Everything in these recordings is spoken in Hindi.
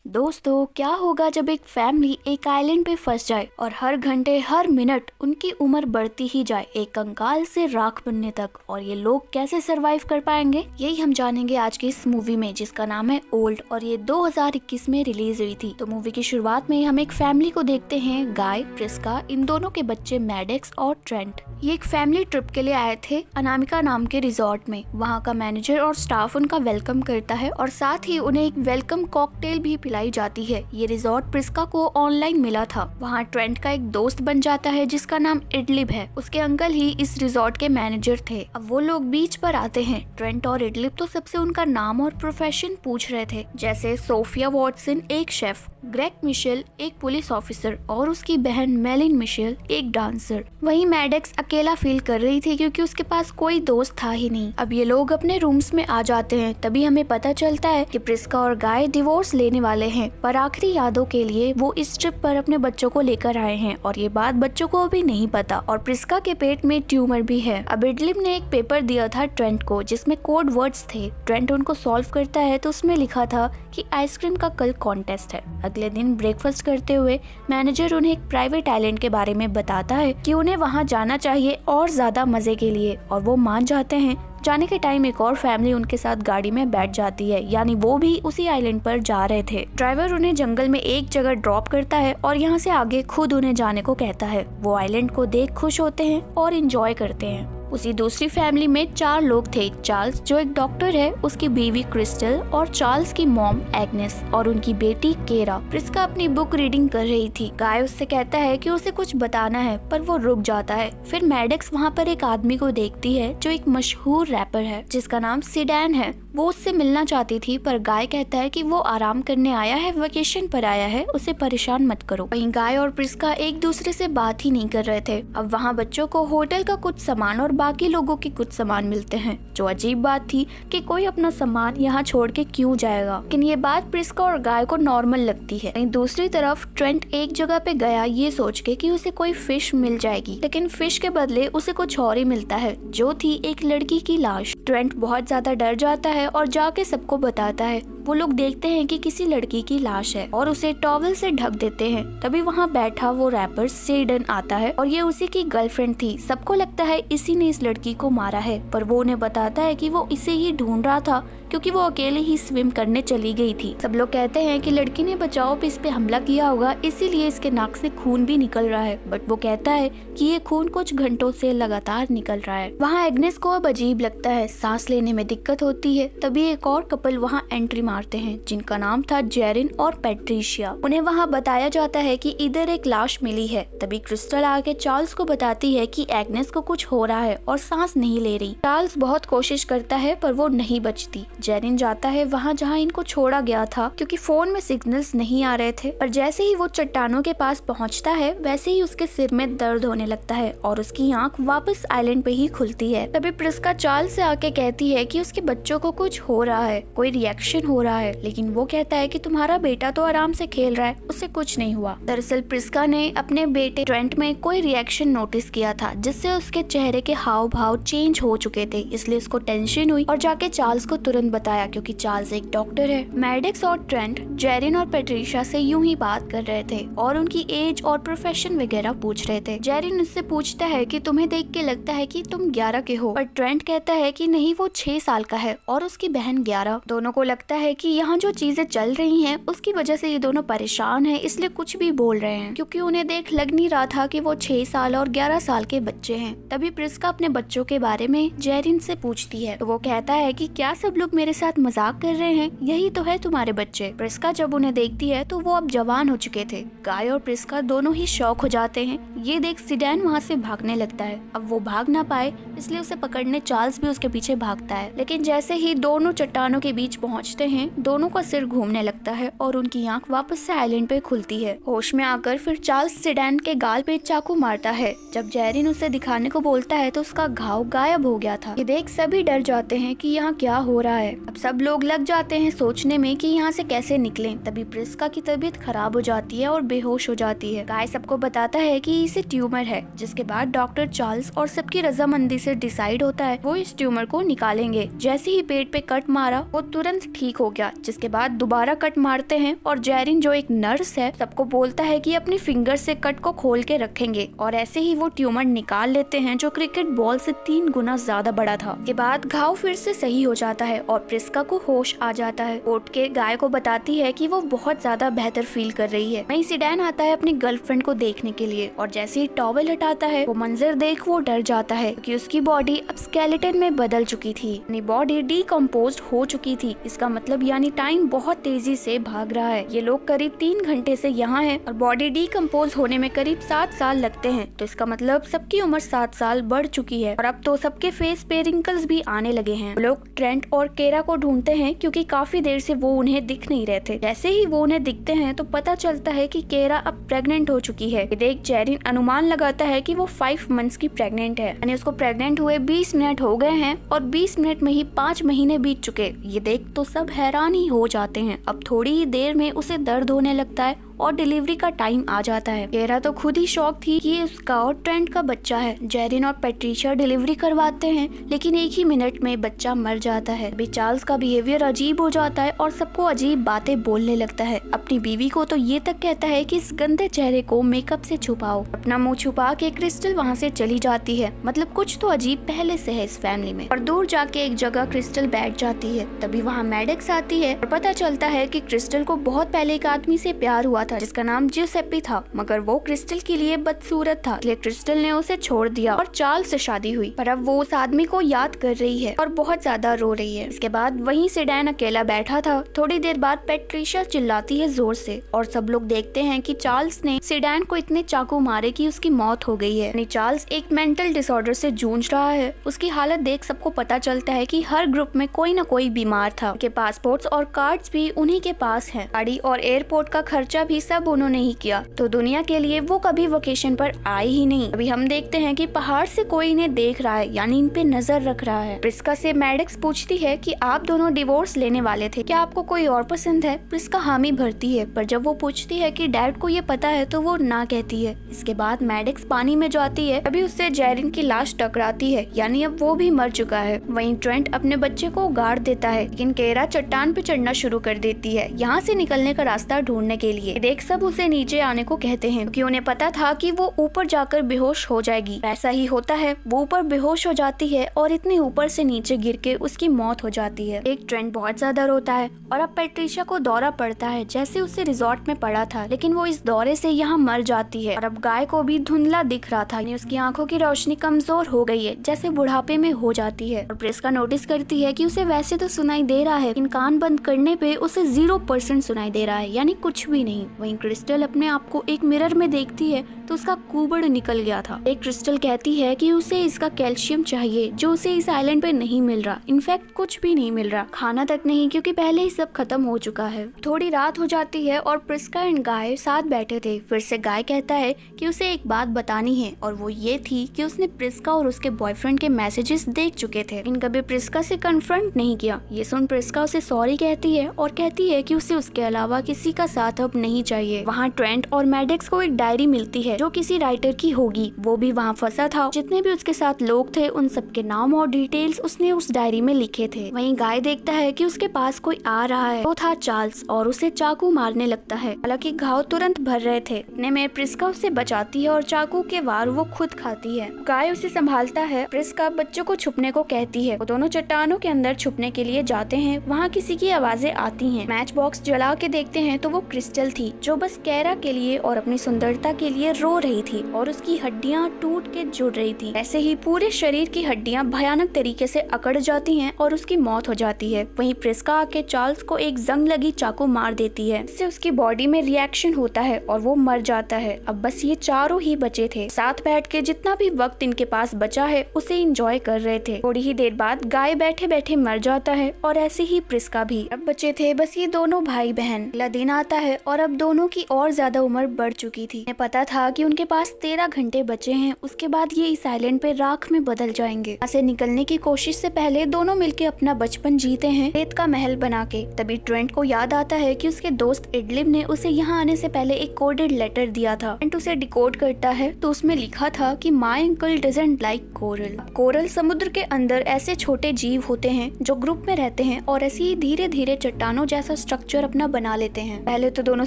दोस्तों, क्या होगा जब एक फैमिली एक आइलैंड पे फंस जाए और हर घंटे हर मिनट उनकी उम्र बढ़ती ही जाए, एक कंकाल से राख बनने तक। और ये लोग कैसे सरवाइव कर पाएंगे, यही हम जानेंगे आज की इस मूवी में, जिसका नाम है ओल्ड और ये 2021 में रिलीज हुई थी। तो मूवी की शुरुआत में हम एक फैमिली को देखते हैं, गाय, प्रिस्का, इन दोनों के बच्चे मैडेक्स और ट्रेंट। ये एक फैमिली ट्रिप के लिए आए थे अनामिका नाम के रिजॉर्ट में। वहाँ का मैनेजर और स्टाफ उनका वेलकम करता है और साथ ही उन्हें एक वेलकम कॉकटेल भी पिलाई जाती है। ये रिजॉर्ट प्रिस्का को ऑनलाइन मिला था। वहाँ ट्रेंट का एक दोस्त बन जाता है जिसका नाम इडलिब है। उसके अंकल ही इस रिजॉर्ट के मैनेजर थे। अब वो लोग बीच पर आते हैं। ट्रेंट और इडलिब तो सबसे उनका नाम और प्रोफेशन पूछ रहे थे, जैसे सोफिया वॉटसन एक शेफ, ग्रेग मिशेल एक पुलिस ऑफिसर और उसकी बहन मेलिन मिशेल एक डांसर। वहीं मैडेक्स अकेला फील कर रही थी क्योंकि उसके पास कोई दोस्त था ही नहीं। अब ये लोग अपने रूम्स में आ जाते हैं। तभी हमें पता चलता है कि प्रिस्का और गाय डिवोर्स लेने वाले हैं, पर आखिरी यादों के लिए वो इस ट्रिप पर अपने बच्चों को लेकर आए हैं और ये बात बच्चों को अभी नहीं पता। और प्रिस्का के पेट में ट्यूमर भी है। अब इडलिब ने एक पेपर दिया था ट्रेंट को जिसमें कोड वर्ड्स थे। ट्रेंट उनको सॉल्व करता है तो उसमें लिखा था कि आइसक्रीम का कल कॉन्टेस्ट है। अगले दिन ब्रेकफास्ट करते हुए मैनेजर उन्हें एक प्राइवेट आइलैंड के बारे में बताता है कि उन्हें वहां जाना चाहिए और ज्यादा मजे के लिए, और वो मान जाते हैं। जाने के टाइम एक और फैमिली उनके साथ गाड़ी में बैठ जाती है, यानी वो भी उसी आइलैंड पर जा रहे थे। ड्राइवर उन्हें जंगल में एक जगह ड्रॉप करता है और यहाँ से आगे खुद उन्हें जाने को कहता है। वो आइलैंड को देख खुश होते हैं और एंजॉय करते हैं। उसी दूसरी फैमिली में 4 लोग थे। चार्ल्स जो एक डॉक्टर है, उसकी बीवी क्रिस्टल और चार्ल्स की मॉम एग्नेस और उनकी बेटी केरा। प्रिस्का अपनी बुक रीडिंग कर रही थी। गाय उससे कहता है कि उसे कुछ बताना है, पर वो रुक जाता है। फिर मैडेक्स वहाँ पर एक आदमी को देखती है जो एक मशहूर रैपर है जिसका नाम सिडैन है। वो उससे मिलना चाहती थी, पर गाय कहता है कि वो आराम करने आया है, वेकेशन पर आया है, उसे परेशान मत करो। वहीं गाय और प्रिस्का एक दूसरे से बात ही नहीं कर रहे थे। अब वहाँ बच्चों को होटल का कुछ सामान और बाकी लोगों के कुछ सामान मिलते हैं। जो अजीब बात थी कि कोई अपना सामान यहाँ छोड़ के क्यों जाएगा, लेकिन ये बात प्रिस्का और गाय को नॉर्मल लगती है। वहीं दूसरी तरफ ट्रेंट एक जगह पे गया ये सोच के कि उसे कोई फिश मिल जाएगी, लेकिन फिश के बदले उसे कुछ और ही मिलता है, जो थी एक लड़की की लाश। ट्रेंट बहुत ज्यादा डर जाता है और जाके सबको बताता है। वो लोग देखते हैं कि किसी लड़की की लाश है और उसे टॉवल से ढक देते हैं। तभी वहाँ बैठा वो रैपर सेडन आता है और ये उसी की गर्लफ्रेंड थी। सबको लगता है इसी ने इस लड़की को मारा है, पर वो उन्हें बताता है कि वो इसे ही ढूंढ रहा था क्योंकि वो अकेले ही स्विम करने चली गई थी। सब लोग कहते हैं कि लड़की ने बचाओ पे इस पे हमला किया होगा, इसीलिए इसके नाक से खून भी निकल रहा है। बट वो कहता है कि ये खून कुछ घंटों से लगातार निकल रहा है। वहाँ एग्नेस को अब अजीब लगता है, सांस लेने में दिक्कत होती है। तभी एक और कपल वहाँ एंट्री मारते हैं जिनका नाम था जेरिन और पैट्रिशिया। उन्हें वहाँ बताया जाता है कि इधर एक लाश मिली है। तभी क्रिस्टल आके चार्ल्स को बताती है कि एग्नेस को कुछ हो रहा है और सांस नहीं ले रही। चार्ल्स बहुत कोशिश करता है पर वो नहीं बचती। जेरिन जाता है वहाँ जहाँ इनको छोड़ा गया था क्योंकि फोन में सिग्नल्स नहीं आ रहे थे। पर जैसे ही वो चट्टानों के पास पहुँचता है वैसे ही उसके सिर में दर्द होने लगता है और उसकी आंख वापस आइलैंड पे ही खुलती है। तभी प्रिस्का चार्ल्स से आके कहती है कि उसके बच्चों को कुछ हो रहा है, कोई रिएक्शन हो रहा है, लेकिन वो कहता है कि तुम्हारा बेटा तो आराम से खेल रहा है, उससे कुछ नहीं हुआ। दरअसल प्रिस्का ने अपने बेटे ट्रेंट में कोई रिएक्शन नोटिस किया था जिससे उसके चेहरे के हाव भाव चेंज हो चुके थे, इसलिए उसको टेंशन हुई और जाके चार्ल्स को तुरंत बताया क्योंकि चार्ल्स एक डॉक्टर है। मैडेक्स और ट्रेंट जेरिन और पैट्रिशिया से यूं ही बात कर रहे थे और उनकी एज और प्रोफेशन वगैरह पूछ रहे थे। जेरिन उससे पूछता है कि तुम्हें देख के लगता है कि तुम 11 के हो, पर ट्रेंट कहता है कि नहीं, वो 6 साल का है और उसकी बहन 11। दोनों को लगता है कि यहाँ जो चीजें चल रही हैं उसकी वजह से ये दोनों परेशान हैं, इसलिए कुछ भी बोल रहे हैं क्योंकि उन्हें देख लग नहीं रहा था कि वो 6 साल और 11 साल के बच्चे हैं। तभी प्रिस्का अपने बच्चों के बारे में जेरिन से पूछती है तो वो कहता है कि क्या सब लोग मेरे साथ मजाक कर रहे हैं, यही तो है तुम्हारे बच्चे। प्रिस्का जब उन्हें देखती है तो वो अब जवान हो चुके थे। गाय और प्रिस्का दोनों ही शौक हो जाते हैं। ये देख सिडैन वहाँ से भागने लगता है। अब वो भाग ना पाए इसलिए उसे पकड़ने चार्ल्स भी उसके पीछे भागता है, लेकिन जैसे ही दोनों चट्टानों के बीच पहुँचते हैं दोनों का सिर घूमने लगता है और उनकी आंख वापस से आइलैंड पे खुलती है। होश में आकर फिर चार्ल्स सिडैन के गाल पे चाकू मारता है। जब जेरिन उसे दिखाने को बोलता है तो उसका घाव गायब हो गया था। ये देख सभी डर जाते हैं कि यहाँ क्या हो रहा है। अब सब लोग लग जाते हैं सोचने में कि यहाँ से कैसे निकलें। तभी प्रिस्का की तबीयत खराब हो जाती है और बेहोश हो जाती है। गाय सबको बताता है कि इसे ट्यूमर है, जिसके बाद डॉक्टर चार्ल्स और सबकी रजामंदी से डिसाइड होता है वो इस ट्यूमर को निकालेंगे। जैसे ही पेट पे कट मारा वो तुरंत ठीक हो गया, जिसके बाद दोबारा कट मारते हैं और जेरिन जो एक नर्स है सबको बोलता है कि अपनी फिंगर से कट को खोल के रखेंगे और ऐसे ही वो ट्यूमर निकाल लेते हैं जो क्रिकेट बॉल से 3 गुना ज्यादा बड़ा था। के बाद घाव फिर से सही हो जाता है और प्रिस्का को होश आ जाता है। उठ के गाय को बताती है कि वो बहुत ज्यादा बेहतर फील कर रही है। वहीं सिडैन आता है अपनी गर्लफ्रेंड को देखने के लिए और जैसे ही टॉवेल हटाता है वो मंजर देख वो डर जाता है क्योंकि उसकी बॉडी अब स्केलेटन में बदल चुकी थी। अपनी बॉडी डीकम्पोज्ड हो चुकी थी। इसका मतलब यानी टाइम बहुत तेजी से भाग रहा है। ये लोग करीब 3 घंटे से यहाँ हैं और बॉडी डीकम्पोज होने में करीब 7 साल लगते हैं, तो इसका मतलब सबकी उम्र 7 साल बढ़ चुकी है और अब तो सबके फेस पे रिंकल्स भी आने लगे हैं। लोग ट्रेंट और केरा को ढूंढते हैं क्योंकि काफी देर से वो उन्हें दिख नहीं रहे थे। जैसे ही वो उन्हें दिखते हैं तो पता चलता है कि केरा अब प्रेग्नेंट हो चुकी है। देख जेरिन अनुमान लगाता है कि वो 5 मंथ्स की प्रेग्नेंट है, यानी उसको प्रेग्नेंट हुए 20 मिनट हो गए हैं और 20 मिनट में ही 5 महीने बीत चुके। ये देख तो सब हैरान ही हो जाते हैं। अब थोड़ी ही देर में उसे दर्द होने लगता है और डिलीवरी का टाइम आ जाता है। केरा तो खुद ही शॉक थी कि ये उसका और ट्रेंट का बच्चा है। जेरिन और पैट्रिशिया डिलीवरी करवाते हैं लेकिन एक ही मिनट में बच्चा मर जाता है। अभी चार्ल्स का बिहेवियर अजीब हो जाता है और सबको अजीब बातें बोलने लगता है। अपनी बीवी को तो ये तक कहता है कि इस गंदे चेहरे को मेकअप से छुपाओ। अपना मुंह छुपा के क्रिस्टल वहाँ से चली जाती है। मतलब कुछ तो अजीब पहले से है इस फैमिली में। और दूर जाके एक जगह क्रिस्टल बैठ जाती है। तभी वहाँ मैडेक्स आती है और पता चलता है कि क्रिस्टल को बहुत पहले एक आदमी से प्यार हुआ था जिसका नाम जिउसेप्पी था, मगर वो क्रिस्टल के लिए बदसूरत था, इसलिए क्रिस्टल ने उसे छोड़ दिया और चार्ल्स से शादी हुई। पर अब वो उस आदमी को याद कर रही है और बहुत ज्यादा रो रही है। इसके बाद वहीं सिडैन अकेला बैठा था। थोड़ी देर बाद पैट्रिशिया चिल्लाती है जोर से और सब लोग देखते हैं कि चार्ल्स ने सिडैन को इतने चाकू मारे कि उसकी मौत हो गई है। यानी चार्ल्स एक मेंटल डिसऑर्डर से जूझ रहा है। उसकी हालत देख सबको पता चलता है कि हर ग्रुप में कोई न कोई बीमार था। उनके पासपोर्ट्स और कार्ड्स भी उन्हीं के पास हैं। गाड़ी और एयरपोर्ट का खर्चा भी सब उन्होंने ही किया, तो दुनिया के लिए वो कभी वेकेशन पर आए ही नहीं। अभी हम देखते हैं कि पहाड़ से कोई इन्हें देख रहा है, यानी इन पे नजर रख रहा है। प्रिस्का से मैडेक्स पूछती है कि आप दोनों डिवोर्स लेने वाले थे, क्या आपको कोई और पसंद है? प्रिस्का हामी भरती है, पर जब वो पूछती है कि डैड को ये पता है तो वो ना कहती है। इसके बाद मैडेक्स पानी में जाती है। अभी उससे जेरिन की लाश टकराती है, यानी अब वो भी मर चुका है। वहीं ट्रेंट अपने बच्चे को गाड़ देता है, लेकिन केरा चट्टान पे चढ़ना शुरू कर देती है यहाँ से निकलने का रास्ता ढूंढने के लिए। देख सब उसे नीचे आने को कहते हैं क्योंकि उन्हें पता था कि वो ऊपर जाकर बेहोश हो जाएगी। ऐसा ही होता है, वो ऊपर बेहोश हो जाती है और इतने ऊपर से नीचे गिर के उसकी मौत हो जाती है। एक ट्रेंट बहुत ज्यादा रोता है और अब पैट्रिशिया को दौरा पड़ता है जैसे उसे रिजॉर्ट में पड़ा था, लेकिन वो इस दौरे से यहाँ मर जाती है। और अब गाय को भी धुंधला दिख रहा था, उसकी आंखों की रोशनी कमजोर हो गई है जैसे बुढ़ापे में हो जाती है। और प्रिस्का नोटिस करती है कि उसे वैसे तो सुनाई दे रहा है, लेकिन कान बंद करने पे उसे 0% सुनाई दे रहा है, यानी कुछ भी नहीं। वहीं क्रिस्टल अपने आप को एक मिरर में देखती है तो उसका कुबड़ निकल गया था। एक क्रिस्टल कहती है कि उसे इसका कैल्शियम चाहिए जो उसे इस आइलैंड पे नहीं मिल रहा। इनफैक्ट कुछ भी नहीं मिल रहा, खाना तक नहीं, क्योंकि पहले ही सब खत्म हो चुका है। थोड़ी रात हो जाती है और प्रिस्का एंड गाय साथ बैठे थे। फिर से गाय कहता है कि उसे एक बात बतानी है और वो ये थी कि उसने प्रिस्का और उसके बॉयफ्रेंड के मैसेजेस देख चुके थे, लेकिन कभी प्रिस्का से कन्फ्रंट नहीं किया। ये सुन प्रिस्का उसे सॉरी कहती है और कहती है कि उसे उसके अलावा किसी का साथ अब नहीं चाहिए। वहाँ ट्रेंट और मैडेक्स को एक डायरी मिलती है जो किसी राइटर की होगी। वो भी वहाँ फंसा था। जितने भी उसके साथ लोग थे उन सबके नाम और डिटेल्स उसने उस डायरी में लिखे थे। वहीं गाय देखता है कि उसके पास कोई आ रहा है। वो था चार्ल्स और उसे चाकू मारने लगता है। हालांकि घाव तुरंत भर रहे थे। इतने में प्रिस्का उसे बचाती है और चाकू के वार वो खुद खाती है। गाय उसे संभालता है। प्रिस्का बच्चों को छुपने को कहती है। वो दोनों चट्टानों के अंदर छुपने के लिए जाते हैं। वहाँ किसी की आवाजें आती हैं। मैच बॉक्स जला के देखते हैं तो वो क्रिस्टल थी जो बस केरा के लिए और अपनी सुंदरता के लिए रो रही थी और उसकी हड्डियां टूट के जुड़ रही थी। ऐसे ही पूरे शरीर की हड्डियां भयानक तरीके से अकड़ जाती हैं और उसकी मौत हो जाती है। वहीं प्रिस्का आके चार्ल्स को एक जंग लगी चाकू मार देती है। इससे उसकी बॉडी में रिएक्शन होता है और वो मर जाता है। अब बस ये चारों ही बचे थे। साथ बैठ के जितना भी वक्त इनके पास बचा है उसे एंजॉय कर रहे थे। थोड़ी ही देर बाद गाय बैठे बैठे मर जाता है और ऐसे ही प्रिस्का भी। अब बचे थे बस ये दोनों भाई बहन। अगला दिन आता है और अब दोनों की और ज्यादा उम्र बढ़ चुकी थी। उन्हें पता था कि उनके पास 13 घंटे बचे हैं, उसके बाद ये इस आइलैंड पे राख में बदल जाएंगे। यहाँ से निकलने की कोशिश से पहले दोनों मिलकर अपना बचपन जीते हैं रेत का महल बना के। तभी ट्रेंट को याद आता है कि उसके दोस्त इडलिब ने उसे यहाँ आने से पहले एक कोडेड लेटर दिया था। ट्रेंट उसे डिकोड करता है तो उसमें लिखा था कि my uncle doesn't like coral. Coral समुद्र के अंदर ऐसे छोटे जीव होते हैं जो ग्रुप में रहते हैं और ऐसे ही धीरे धीरे चट्टानों जैसा स्ट्रक्चर अपना बना लेते हैं। पहले तो दोनों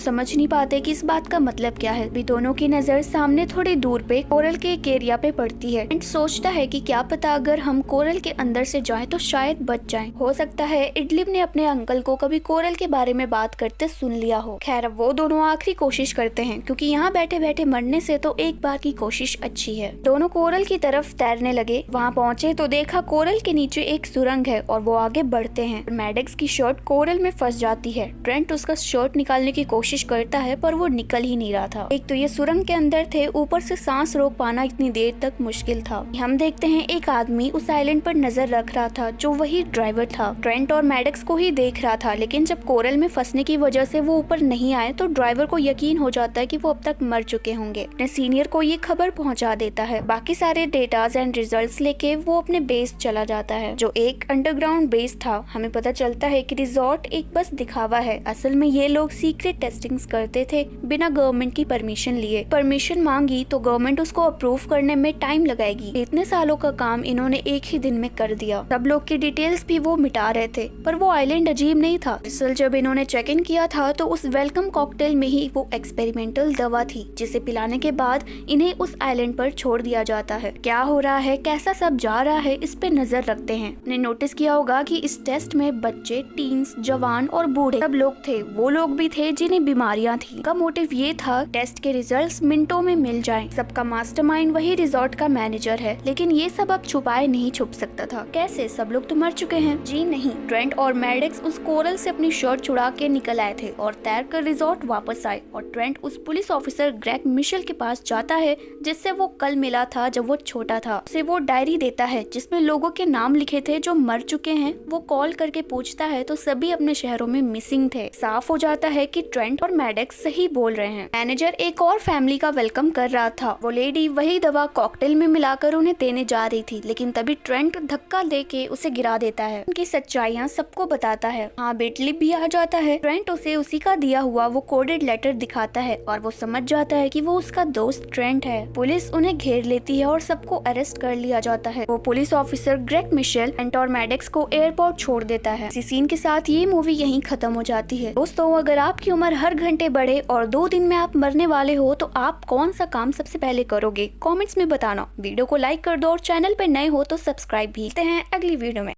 समझ नहीं पाते कि इस बात का मतलब क्या है। भी दोनों की नजर सामने थोड़ी दूर पे कोरल के एक एरिया पे पड़ती है। ट्रेंट सोचता है कि क्या पता अगर हम कोरल के अंदर से जाएं तो शायद बच जाएं। हो सकता है इडलिब ने अपने अंकल को कभी कोरल के बारे में बात करते सुन लिया हो। खैर अब वो दोनों आखिरी कोशिश करते हैं क्योंकि यहाँ बैठे बैठे मरने से तो एक बार की कोशिश अच्छी है। दोनों कोरल की तरफ तैरने लगे। वहाँ पहुँचे तो देखा कोरल के नीचे एक सुरंग है और वो आगे बढ़ते हैं। मैडेक्स की शर्ट कोरल में फंस जाती है। ट्रेंट उसका शर्ट निकालने की कोशिश करता है पर वो निकल ही नहीं रहा था। एक तो ये सुरंग के अंदर थे, ऊपर से सांस रोक पाना इतनी देर तक मुश्किल था। हम देखते हैं एक आदमी उस आइलैंड पर नजर रख रहा था जो वही ड्राइवर था। ट्रेंट और मैडेक्स को ही देख रहा था, लेकिन जब कोरल में फंसने की वजह से वो ऊपर नहीं आए तो ड्राइवर को यकीन हो जाता है कि वो अब तक मर चुके होंगे। अपने सीनियर को ये खबर पहुंचा देता है। बाकी सारे डेटाज एंड रिजल्ट्स लेके वो अपने बेस चला जाता है जो एक अंडरग्राउंड बेस था। हमें पता चलता है कि रिजॉर्ट एक बस दिखावा है। असल में ये लोग सीक्रेट टेस्टिंग्स करते थे बिना गवर्नमेंट की परमिशन लिए। परमिशन मांगी तो गवर्नमेंट उसको अप्रूव करने में टाइम लगाएगी। इतने सालों का काम इन्होंने एक ही दिन में कर दिया। सब लोग की डिटेल्स भी वो मिटा रहे थे, पर वो आइलैंड अजीब नहीं था। दरअसल जब इन्होंने चेक इन किया था तो उस वेलकम कॉकटेल में ही वो एक्सपेरिमेंटल दवा थी जिसे पिलाने के बाद इन्हें उस आइलैंड पर छोड़ दिया जाता है। क्या हो रहा है, कैसा सब जा रहा है, इस पे नजर रखते हैं। ने नोटिस किया होगा कि इस टेस्ट में बच्चे, टीन्स, जवान और बूढ़े सब लोग थे। वो लोग भी थे जिन्हें बीमारियां थी। का मोटिव ये था टेस्ट के रिजल्ट्स मिनटों में मिल जाएं। सबका मास्टरमाइंड वही रिजॉर्ट का मैनेजर है, लेकिन ये सब अब छुपाए नहीं छुप सकता था। कैसे? सब लोग तो मर चुके हैं। जी नहीं, ट्रेंट और मैडेक्स उस कोरल से अपनी शर्ट छुड़ा के निकल आए थे और तैरकर रिजॉर्ट वापस आए। और ट्रेंट उस पुलिस ऑफिसर ग्रेग मिशेल के पास जाता है जिससे वो कल मिला था जब वो छोटा था। उसे वो डायरी देता है जिसमें लोगों के नाम लिखे थे जो मर चुके हैं। वो कॉल करके पूछता है तो सभी अपने शहरों में मिसिंग थे। साफ हो जाता है कि ट्रेंट और मैडेक्स सही बोल रहे हैं। मैनेजर एक और फैमिली का वेलकम कर रहा था। वो लेडी वही दवा कॉकटेल में मिलाकर उन्हें देने जा रही थी, लेकिन तभी ट्रेंट धक्का देके उसे गिरा देता है। उनकी सच्चाइयाँ सबको बताता है। हाँ, बेटलिप भी आ जाता है। ट्रेंट उसे उसी का दिया हुआ वो कोडेड लेटर दिखाता है और वो समझ जाता है कि वो उसका दोस्त ट्रेंट है। पुलिस उन्हें घेर लेती है और सबको अरेस्ट कर लिया जाता है। वो police officer Greg Mitchell Trent और मैडेक्स को एयरपोर्ट छोड़ देता है। इसी सीन के साथ ये मूवी यहीं खत्म हो जाती है। दोस्तों, अगर आपकी उम्र हर घंटे बढ़े और 2 दिन में आप मरने वाले हो तो आप कौन सा काम सबसे पहले करोगे? कमेंट्स में बताना। वीडियो को लाइक कर दो और चैनल पे नए हो तो सब्सक्राइब भी। मिलते हैं अगली वीडियो में।